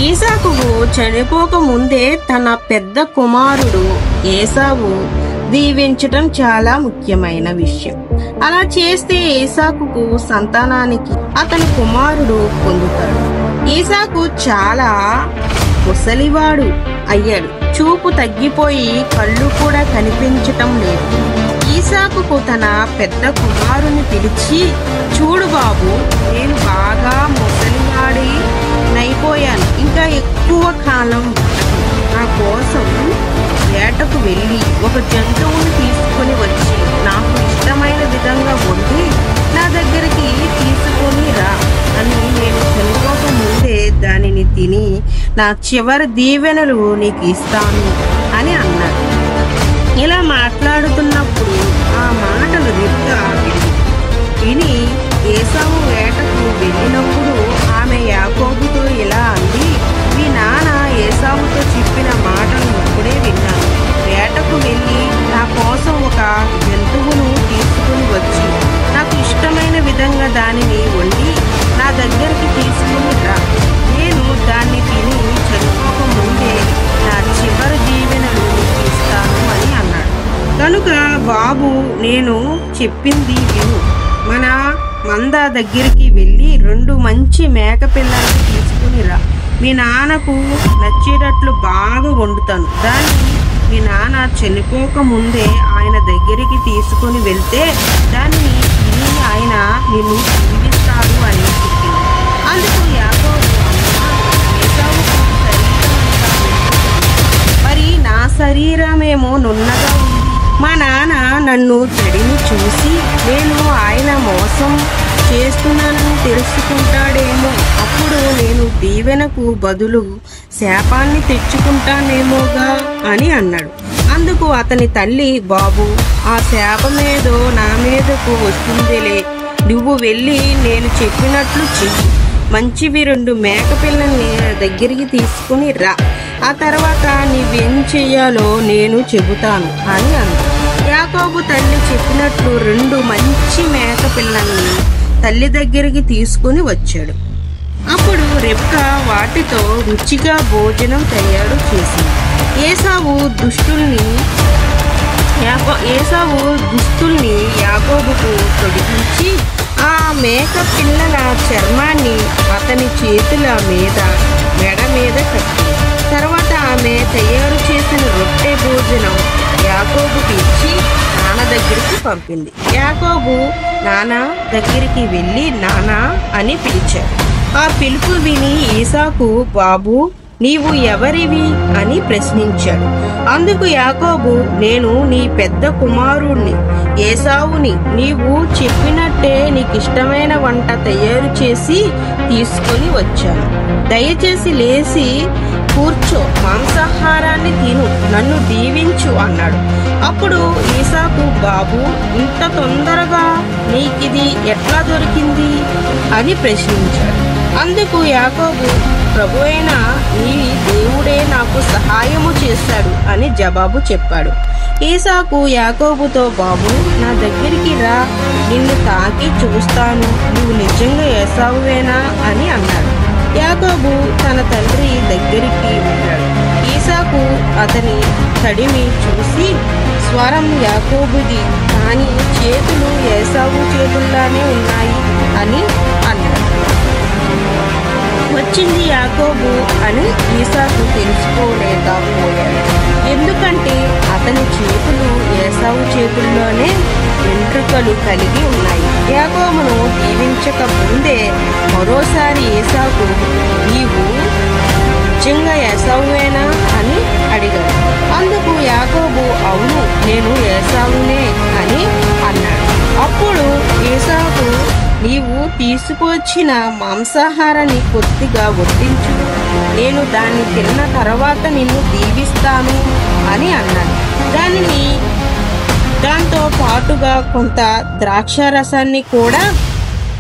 ఈసాకుకు చనిపోక ముందే తన పెద్ద కుమారుడు ఏసావు దీవించటం చాలా ముఖ్యమైన విషయం. అలా చేస్తే ఏసాకుకు సంతానానికి అతని కుమారుడు పొందుతాడు. ఈసాకు చాలా ముసలివాడు అయ్యాడు. చూపు తగ్గిపోయి కళ్ళు కూడా కనిపించటం లేదు. ఈసాకుకు తన పెద్ద కుమారుని పిలిచి, చూడు బాబు, నేను బాగా ముసలివాడి నైపోయాను. ఇంకా ఎక్కువ కాలం నా కోసం వేటకు వెళ్ళి ఒక జంతువును తీసుకొని వచ్చి నాకు ఇష్టమైన విధంగా వండి నా దగ్గరికి తీసుకొని రా అని నేను చనిపోక ముందే దానిని తిని నా చివరి దీవెనలు నీకు ఇస్తాను అని అన్నాడు. ఇలా మాట్లాడుతున్నప్పుడు ఆ మాటలు రిబ్కా విని ఏసావు వేటకు వెళ్ళినప్పుడు ఆమె యాకోబుతో ఇలా అంది, మీ నాన్న ఏసావుతో చెప్పిన మాటలు ఇప్పుడే విన్నాను. వేటకు వెళ్ళి నా కోసం ఒక జంతువును తీసుకుని వచ్చి నాకు ఇష్టమైన విధంగా దానిని వండి నా దగ్గరికి తీసుకుని రా. నేను దాన్ని తిని చనిపోక ముందే నా చివరి దీవెనలు ఇస్తాను అని అన్నాడు. కనుక బాబు, నేను చెప్పింది విను. మన మంద దగ్గరికి వెళ్ళి 2 మంచి మేక పిల్లలను తీసుకుని రా. మీ నాన్నకు నచ్చేటట్లు బాగా వండుతాను. దాన్ని మీ నాన్న చనిపోక ముందే ఆయన దగ్గరికి తీసుకుని వెళ్తే దాన్ని తిని ఆయన నిన్ను జీవిస్తాడు అని చెప్పింది. అందుకు యాకోబు, మరి నా శరీరమేమో నున్నగా ఉంది. మా నాన్న నన్ను చెడిని చూసి నేను ఆయన మోసం చేస్తున్నానని తెలుసుకుంటాడేమో. అప్పుడు నేను దీవెనకు బదులు శాపాన్ని తెచ్చుకుంటానేమోగా అని అన్నాడు. అందుకు అతని తల్లి, బాబు, ఆ శాపమేదో నా మీదకు వస్తుందిలే. నువ్వు వెళ్ళి నేను చెప్పినట్లు చెయ్యి. మంచివి 2 మేక పిల్లల్ని దగ్గరికి తీసుకుని రా. ఆ తర్వాత నీవేం చెయ్యాలో నేను చెబుతాను అని అంది. యాకోబు తల్లి చెప్పినట్లు 2 మంచి మేక పిల్లల్ని తల్లి దగ్గరికి తీసుకుని వచ్చాడు. అప్పుడు రిబ్కా వాటితో రుచిగా భోజనం తయారు చేసింది. ఏసావు దుస్తుల్ని యాకోబుకు తొడిగించి ఆ మేక పిల్లల చర్మాన్ని అతని చేతుల మీద మెడ మీద కట్టి తర్వాత ఆమె తయారు చేసిన రొట్టె భోజనం యాకోబుకి ఇచ్చి నాన్న దగ్గరికి పంపింది. యాకోబు నాన్న దగ్గరికి వెళ్ళి నాన్న అని పిలిచాడు. ఆ పిలుపు విని ఈసాకు, బాబు, నీవు ఎవరివి అని ప్రశ్నించాడు. అందుకు యాకోబు, నేను నీ పెద్ద కుమారుణ్ణి ఏసావుని. నీవు చెప్పినట్టే నీకిష్టమైన వంట తయారు చేసి తీసుకొని వచ్చాను. దయచేసి లేచి కూర్చో, మాంసాహారాన్ని తిను, నన్ను దీవించు అన్నాడు. అప్పుడు ఈసాకు, బాబు, ఇంత తొందరగా నీకిది ఎట్లా దొరికింది అని ప్రశ్నించాడు. అందుకు యాకోబు, ప్రభువైన నీ దేవుడే నాకు సహాయము చేశాడు అని జవాబు చెప్పాడు. ఈసాకు యాకోబుతో, బాబు, నా దగ్గరికి రా, నిన్ను తాకి చూస్తాను, నువ్వు నిజంగా ఏసావువేనా అని అన్నాడు. యాకోబు తన తండ్రి దగ్గరికి వెళ్ళాడు. ఈసాకు అతని తడిమి చూసి, స్వరం యాకోబుది, కానీ చేతులు ఏసావు చేతుల్లానే ఉన్నాయి అని అన్నాడు. వచ్చింది యాకోబు అని ఈసాకు తెలుసుకోలేకపోయాడు. ఎందుకంటే అతని చేతులు ఏసావు చేతుల్లోనే వెంట్రుకలు కలిగి ఉన్నాయి. యాకోబును దీవించక ముందే మరోసారి ఏసాకు, నీవు నిజంగా ఏసావువేనా అని అడిగాడు. అందుకు యాకోబు, అవును, నేను ఏసావునే అని అన్నాడు. అప్పుడు ఏసాకు, నీవు తీసుకువచ్చిన మాంసాహారాన్ని కొద్దిగా వడ్డించు, నేను దాన్ని తిన్న తర్వాత నిన్ను దీవిస్తాను అని అన్నాడు. దాంతో పాటుగా కొంత ద్రాక్షారసాన్ని కూడా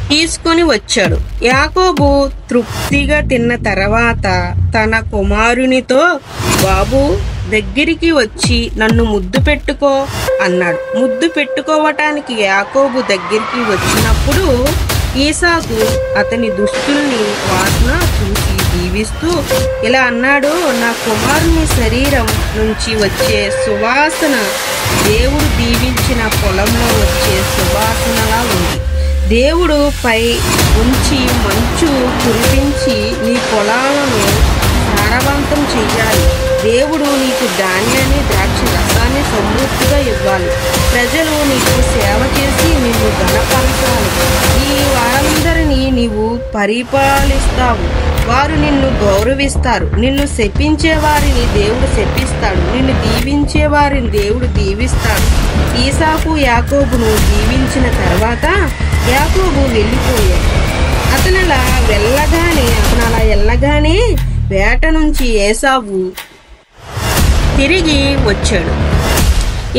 తీసుకొని వచ్చాడు. యాకోబు తృప్తిగా తిన్న తర్వాత తన కుమారునితో, బాబు, దగ్గరికి వచ్చి నన్ను ముద్దు పెట్టుకో అన్నాడు. ముద్దు పెట్టుకోవటానికి యాకోబు దగ్గరికి వచ్చినప్పుడు ఈసాకు అతని దుస్తుల్ని వాసన చూసి దీవిస్తూ ఇలా అన్నాడు, నా కుమారుని శరీరం నుంచి వచ్చే సువాసన దేవుడు దీవించిన పొలంలో వచ్చే సువాసనలా ఉంది. దేవుడు పై ఉంచి మంచు కురిపించి నీ పొలాలను సారవంతం చెయ్యాలి. దేవుడు నీకు ధాన్యాన్ని, ద్రాక్ష రసాన్ని సమృద్ధిగా ఇవ్వాలి. ప్రజలు నీకు సేవ చేసి నిన్ను ఘనపరచాలి. ఈ వారందరినీ నీవు పరిపాలిస్తావు. వారు నిన్ను గౌరవిస్తారు. నిన్ను శపించే వారిని దేవుడు శపిస్తాడు. నిన్ను దీవించే వారిని దేవుడు దీవిస్తాడు. ఈసాకు యాకోబును దీవించిన తర్వాత యాకోబు వెళ్ళిపోయాడు. అతను అలా వెళ్ళగానే వేట నుంచి ఏసావు తిరిగి వచ్చాడు.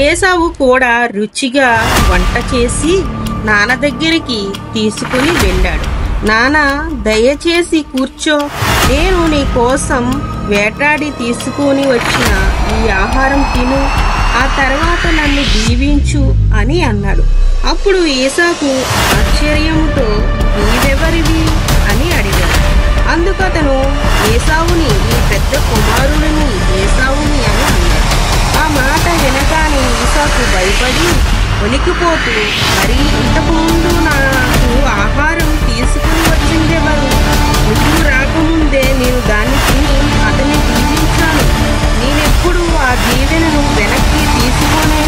ఏసావు కూడా రుచిగా వంట చేసి నాన్న దగ్గరికి తీసుకుని వెళ్ళాడు. నాన్న, దయచేసి కూర్చో, నేను నీ కోసం వేటాడి తీసుకుని వచ్చిన ఈ ఆహారం తిను, ఆ తర్వాత నన్ను దీవించు అని అన్నాడు. అప్పుడు ఏసాకు ఆశ్చర్యంతో నీవెవరివి అని అడిగాడు. అందుకతను ఏసావుని, నీ పెద్ద కుమారుడిని ఏసావుని అని అన్నాడు. ఆ మాట వినగానే ఈసాకు భయపడి వణికిపోతూ, మరి ఇంతకుముందు నాకు ఆహారం తీసుకుని వచ్చిందెవరు? నువ్వు రాకముందే నేను దాన్ని తిని అతన్ని దీవించాను. నేనెప్పుడు ఆ దీవెనను వెనక్కి తీసుకోనే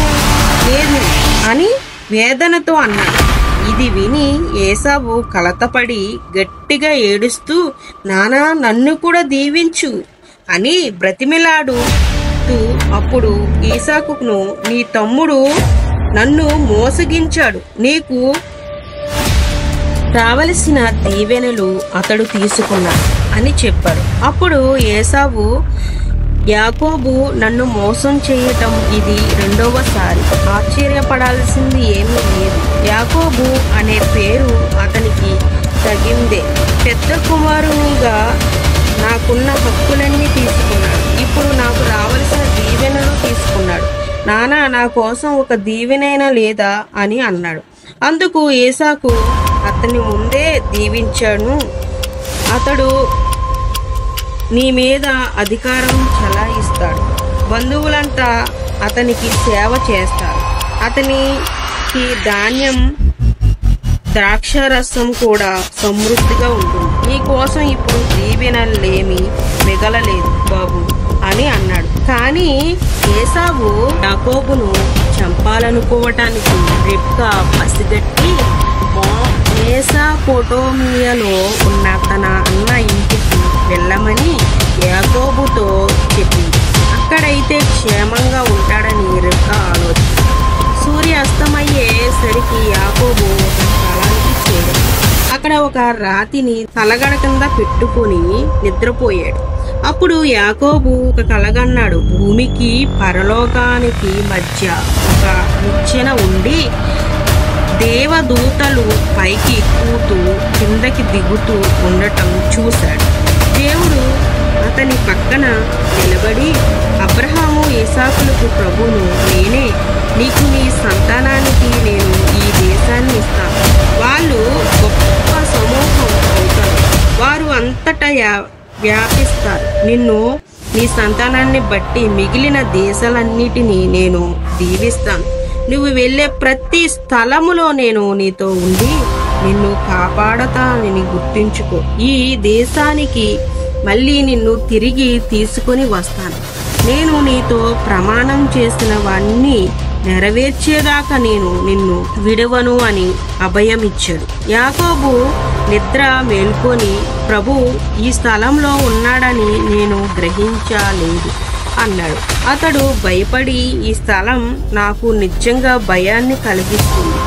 లేదు అని వేదనతో అన్నాడు. ఇది విని ఏసావు కలతపడి గట్టిగా ఏడుస్తూ, నానా, నన్ను కూడా దీవించు అని బ్రతిమిలాడుతూ, అప్పుడు ఈసాకును, నీ తమ్ముడు నన్ను మోసగించాడు, నీకు రావలసిన దీవెనలు అతడు తీసుకున్నాడు అని చెప్పాడు. అప్పుడు ఏసావు, యాకోబు నన్ను మోసం చేయటం ఇది రెండవసారి. ఆశ్చర్యపడాల్సింది ఏమీ లేదు. యాకోబు అనే పేరు అతనికి తగిందే. పెద్ద కుమారునిగా నాకున్న హక్కులన్నీ తీసుకున్నాడు. ఇప్పుడు నాకు రావలసిన దీవెనలు తీసుకున్నాడు. నానా, నా కోసం ఒక దీవెనైనా లేదా అని అన్నాడు. అందుకు ఏసాకు అతని ముందే దీవించాను. అతడు నీ మీద అధికారం చలాయిస్తాడు. బంధువులంతా అతనికి సేవ చేస్తారు. అతనికి ధాన్యం, ద్రాక్షరసం కూడా సమృద్ధిగా ఉంటుంది. నీ కోసం ఇప్పుడు దీవెనలేమీ మిగలలేదు బాబు అని అన్నాడు. కానీ ఏసావు యాకోబును చంపాలనుకోవటానికి రిబ్కా పసిగట్టి మెసొపొతేమియాలో ఉన్న తన అన్న ఇంటికి వెళ్ళమని యాకోబుతో చెప్పింది. అక్కడైతే క్షేమంగా ఉంటాడని రిబ్కా ఆలోచించింది. సూర్య అస్తమయ్యేసరికి యాకోబు ఒక స్థలానికి చేరాడు. అక్కడ ఒక రాతిని తలగడ కింద పెట్టుకుని నిద్రపోయాడు. అప్పుడు యాకోబు ఒక కలగన్నాడు. భూమికి పరలోకానికి మధ్య ఒక నిచ్చెన ఉండి దేవదూతలు పైకి ఎక్కుతూ కిందకి దిగుతూ ఉండటం చూశాడు. దేవుడు అతని పక్కన నిలబడి, అబ్రహాము, ఇస్సాకులకు ప్రభువును నేనే. నీకు నీ సంతానానికి నేను ఈ దేశాన్ని ఇస్తాను. వాళ్ళు గొప్ప సమూహం అవుతారు. వారు అంతటా వ్యాపిస్తారు. నిన్ను, నీ సంతానాన్ని బట్టి మిగిలిన దేశాలన్నిటినీ నేను దీవిస్తాను. నువ్వు వెళ్ళే ప్రతి స్థలములో నేను నీతో ఉండి నిన్ను కాపాడతానని గుర్తుంచుకో. ఈ దేశానికి మళ్ళీ నిన్ను తిరిగి తీసుకొని వస్తాను. నేను నీతో ప్రమాణం చేసినవన్నీ నెరవేర్చేదాకా నేను నిన్ను విడవను అని అభయమిచ్చాడు. యాకోబు నిద్ర మేల్కొని, ప్రభు ఈ స్థలంలో ఉన్నాడని నేను గ్రహించలేదు అన్నాడు. అతడు భయపడి, ఈ స్థలం నాకు నిజంగా భయాన్ని కలిగిస్తుంది.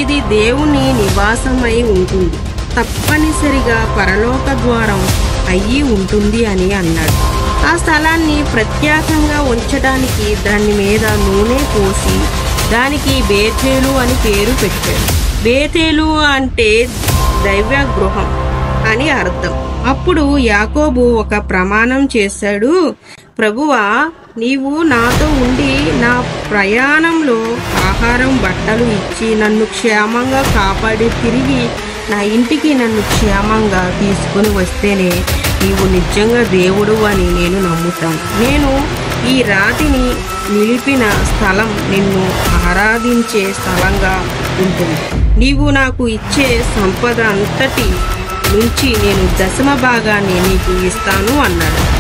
ఇది దేవుని నివాసమై ఉంటుంది. తప్పనిసరిగా పరలోక ద్వారం అయ్యి ఉంటుంది అని అన్నాడు. ఆ స్థలాన్ని ప్రత్యేకంగా ఉంచడానికి దాని మీద నూనె పోసి దానికి బేతేలు అని పేరు పెట్టాడు. బేతేలు అంటే దైవ గృహం అని అర్థం. అప్పుడు యాకోబు ఒక ప్రమాణం చేశాడు. ప్రభువా, నీవు నాతో ఉండి నా ప్రయాణంలో ఆహారం, బట్టలు ఇచ్చి నన్ను క్షేమంగా కాపాడి తిరిగి నా ఇంటికి నన్ను క్షేమంగా తీసుకుని వస్తేనే నీవు నిజంగా దేవుడు అని నేను నమ్ముతాను. నేను ఈ రాతిని నిలిపిన స్థలం నిన్ను ఆరాధించే స్థలంగా ఉంటుంది. నీవు నాకు ఇచ్చే సంపద అంతటి నుంచి నేను దశమ భాగాన్ని నీకు ఇస్తాను అన్నాడు.